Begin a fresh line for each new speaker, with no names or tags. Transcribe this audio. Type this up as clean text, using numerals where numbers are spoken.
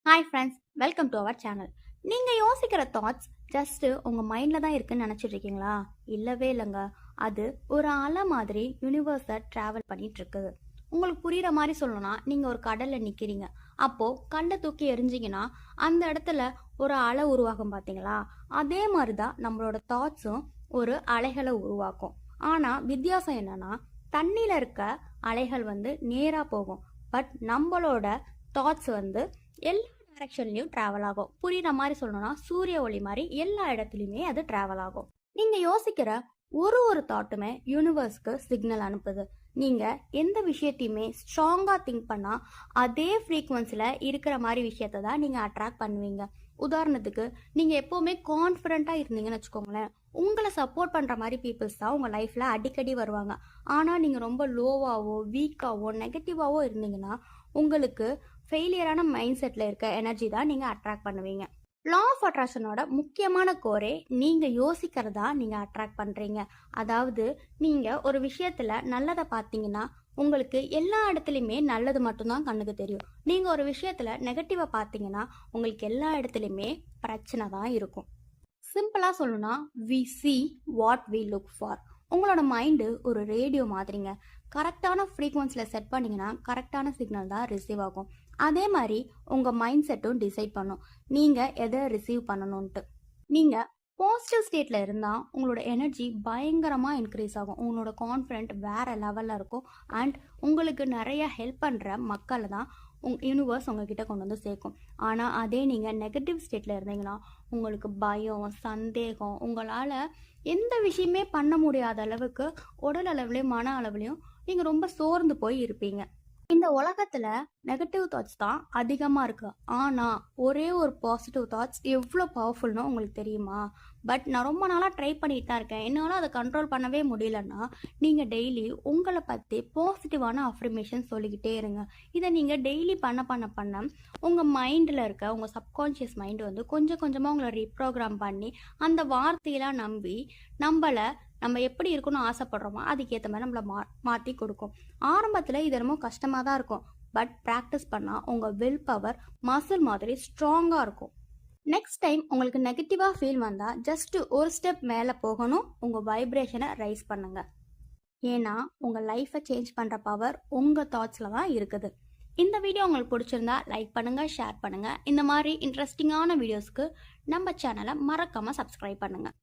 Hi friends, welcome to our channel. நீங்கள் யோசிக்கிற thoughts just உங்கள் மைண்டில் தான் இருக்குன்னு நினச்சிட்டு இருக்கீங்களா? இல்லவே இல்லைங்க. அது ஒரு அலை மாதிரி யூனிவர்ஸை ட்ராவல் பண்ணிட்டு இருக்குது. உங்களுக்கு புரிகிற மாதிரி சொல்லணும்னா, நீங்கள் ஒரு கடலில் நிற்கிறீங்க. அப்போது கல்லை தூக்கி எரிஞ்சிங்கன்னா அந்த இடத்துல ஒரு அலை உருவாகும் பார்த்தீங்களா? அதே மாதிரி தான் நம்மளோட தாட்ஸும் ஒரு அலைகளை உருவாக்கும். ஆனால் வித்தியாசம் என்னன்னா, தண்ணியில் இருக்க அலைகள் நேராக போகும். பட் நம்மளோட தாட்ஸ் எல்லா டைரக்ஷன்லயும் டிராவல் ஆகும். புரியுற மாதிரி சொல்லணும்னா, சூரிய ஒளி மாதிரி எல்லா இடத்துலையுமே அது டிராவல் ஆகும். நீங்க யோசிக்கிற ஒரு தாட்டுமே யூனிவர்ஸ்க்கு சிக்னல் அனுப்புது. நீங்க எந்த விஷயத்தையுமே ஸ்ட்ராங்கா திங்க் பண்ணா அதே ஃப்ரீக்வன்சில இருக்கிற மாதிரி விஷயத்த தான் நீங்க அட்ராக்ட் பண்ணுவீங்க. உதாரணத்துக்கு, நீங்க எப்பவுமே கான்ஃபிடென்ட்டா இருந்தீங்கன்னு வச்சுக்கோங்களேன், உங்களை சப்போர்ட் பண்ற மாதிரி பீப்புள்ஸ் தான் உங்க லைஃப்ல அடிக்கடி வருவாங்க. ஆனா நீங்க ரொம்ப லோவாவோ வீக்காவோ நெகட்டிவாவோ இருந்தீங்கன்னா உங்களுக்கு ஃபெயிலியரான மைண்ட் செட்டில் இருக்க எனர்ஜி தான் நீங்கள் அட்ராக்ட் பண்ணுவீங்க. லா ஆஃப் அட்ராக்ஷனோட முக்கியமான கோரே நீங்கள் யோசிக்கிறதா நீங்கள் அட்ராக்ட் பண்ணுறீங்க. அதாவது நீங்கள் ஒரு விஷயத்தில் நல்லதை பார்த்தீங்கன்னா உங்களுக்கு எல்லா இடத்துலையுமே நல்லது மட்டும்தான் கண்ணுக்கு தெரியும். நீங்கள் ஒரு விஷயத்தில் நெகட்டிவாக பார்த்தீங்கன்னா உங்களுக்கு எல்லா இடத்துலையுமே பிரச்சனை தான் இருக்கும். சிம்பிளாக சொல்லணும்னா, we see what we look for. உங்களோட மைண்டு ஒரு ரேடியோ மாதிரிங்க. கரெக்டான ஃப்ரீக்வன்சியில் செட் பண்ணிங்கன்னா கரெக்டான சிக்னல் தான் ரிசீவ் ஆகும். அதே மாதிரி உங்கள் மைண்ட் செட்டும் டிசைட் பண்ணும் நீங்கள் எதை ரிசீவ் பண்ணணுன்ட்டு. நீங்கள் பாசிட்டிவ் ஸ்டேட்டில் இருந்தால் உங்களோட எனர்ஜி பயங்கரமாக இன்க்ரீஸ் ஆகும். உங்களோட கான்ஃபிடென்ட் வேறு லெவலில் இருக்கும். அண்ட் உங்களுக்கு நிறைய ஹெல்ப் பண்ணுற மக்களை தான் யூனிவர்ஸ் உங்ககிட்ட கொண்டு வந்து சேர்க்கும். ஆனால் அதே நீங்கள் நெகட்டிவ் ஸ்டேட்டில் இருந்தீங்கன்னா உங்களுக்கு பயம், சந்தேகம், உங்களால் எந்த விஷயமே பண்ண முடியாத அளவுக்கு உடல் அளவுலேயும் மன அளவுலேயும் நீங்கள் ரொம்ப சோர்ந்து போய் இருப்பீங்க. இந்த உலகத்துல நெகட்டிவ் தாட்ஸ் தான் அதிகமாக இருக்கு. ஆனால் ஒரே ஒரு பாசிட்டிவ் தாட்ஸ் எவ்வளோ பவர்ஃபுல்னு உங்களுக்கு தெரியுமா? பட் நான் ரொம்ப நாளாக ட்ரை பண்ணிட்டு தான் இருக்கேன். என்னால் அதை கண்ட்ரோல் பண்ணவே முடியலன்னா, நீங்கள் டெய்லி உங்களை பற்றி பாசிட்டிவான அஃபர்மேஷன் சொல்லிக்கிட்டே இருங்க. இதை நீங்கள் டெய்லி பண்ண உங்கள் மைண்டில் இருக்க உங்கள் சப்கான்ஷியஸ் மைண்டு கொஞ்சம் கொஞ்சமாக உங்களை ரீப்ரோக்ராம் பண்ணி அந்த வார்த்தையெல்லாம் நம்பி நம்ம எப்படி இருக்கணும்னு ஆசைப்படுறோமோ அதுக்கேற்ற மாதிரி நம்மளை மாற்றி கொடுக்கும். ஆரம்பத்தில் இது ரொம்ப கஷ்டமாக தான் இருக்கும். பட் ப்ராக்டிஸ் பண்ணால் உங்கள் வில் பவர் மசில் மாதிரி ஸ்ட்ராங்காக இருக்கும். நெக்ஸ்ட் டைம் உங்களுக்கு நெகட்டிவாக ஃபீல் வந்தால் ஜஸ்ட்டு ஒரு ஸ்டெப் மேலே போகணும். உங்கள் வைப்ரேஷனை ரைஸ் பண்ணுங்கள். ஏன்னா உங்கள் லைஃப்பை சேஞ்ச் பண்ணுற பவர் உங்கள் தாட்ஸில் தான் இருக்குது. இந்த வீடியோ உங்களுக்கு பிடிச்சிருந்தா லைக் பண்ணுங்கள், ஷேர் பண்ணுங்கள். இந்த மாதிரி இன்ட்ரெஸ்டிங்கான வீடியோஸ்க்கு நம்ம சேனலை மறக்காமல் சப்ஸ்கிரைப் பண்ணுங்கள்.